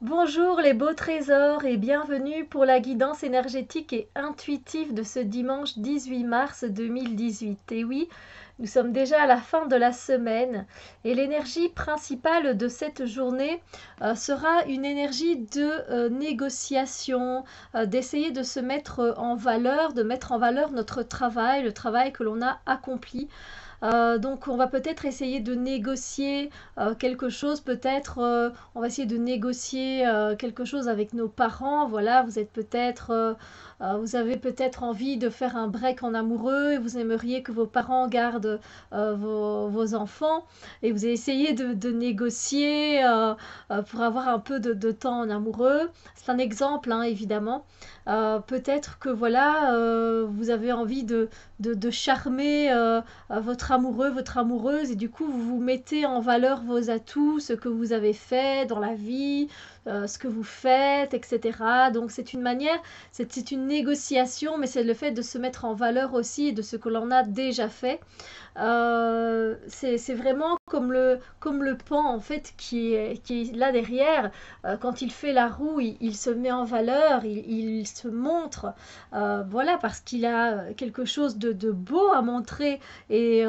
Bonjour les beaux trésors et bienvenue pour la guidance énergétique et intuitive de ce dimanche 18 mars 2018. Et oui, nous sommes déjà à la fin de la semaine et l'énergie principale de cette journée sera une énergie de négociation, d'essayer de se mettre en valeur, de mettre en valeur notre travail, le travail que l'on a accompli. Donc on va peut-être essayer de négocier quelque chose, peut-être on va essayer de négocier quelque chose avec nos parents. Voilà, vous avez peut-être envie de faire un break en amoureux et vous aimeriez que vos parents gardent vos enfants et vous essayez de négocier pour avoir un peu de temps en amoureux. C'est un exemple, hein, évidemment. Peut-être que voilà, vous avez envie de charmer votre amoureux, votre amoureuse, et du coup vous vous mettez en valeur vos atouts, ce que vous avez fait dans la vie, ce que vous faites, etc. Donc c'est une manière, c'est une négociation, mais c'est le fait de se mettre en valeur aussi de ce que l'on a déjà fait. C'est vraiment comme le pan en fait qui est là derrière. Quand il fait la roue, il se met en valeur, il se montre, voilà, parce qu'il a quelque chose de beau à montrer et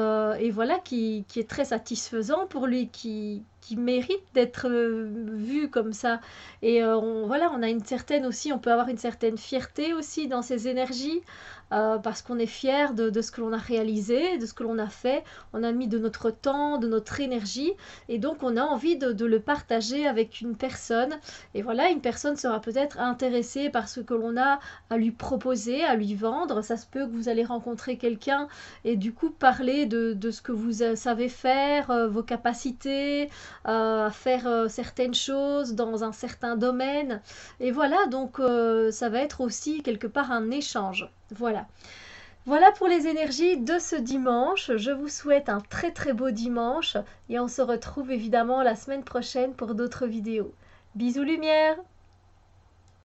voilà qui est très satisfaisant pour lui, qui mérite d'être vu comme ça. Et voilà, on a une certaine aussi, on peut avoir une certaine fierté aussi dans ces énergies parce qu'on est fier de ce que l'on a réalisé, de ce que l'on a fait. On a mis de notre temps, de notre énergie et donc on a envie de le partager avec une personne. Et voilà, une personne sera peut-être intéressée par ce que l'on a à lui proposer, à lui vendre. Ça se peut que vous allez rencontrer quelqu'un et du coup parler de ce que vous savez faire, vos capacités à faire certaines choses dans un certain domaine. Et voilà, donc ça va être aussi quelque part un échange. Voilà. Voilà pour les énergies de ce dimanche. Je vous souhaite un très très beau dimanche et on se retrouve évidemment la semaine prochaine pour d'autres vidéos. Bisous lumière!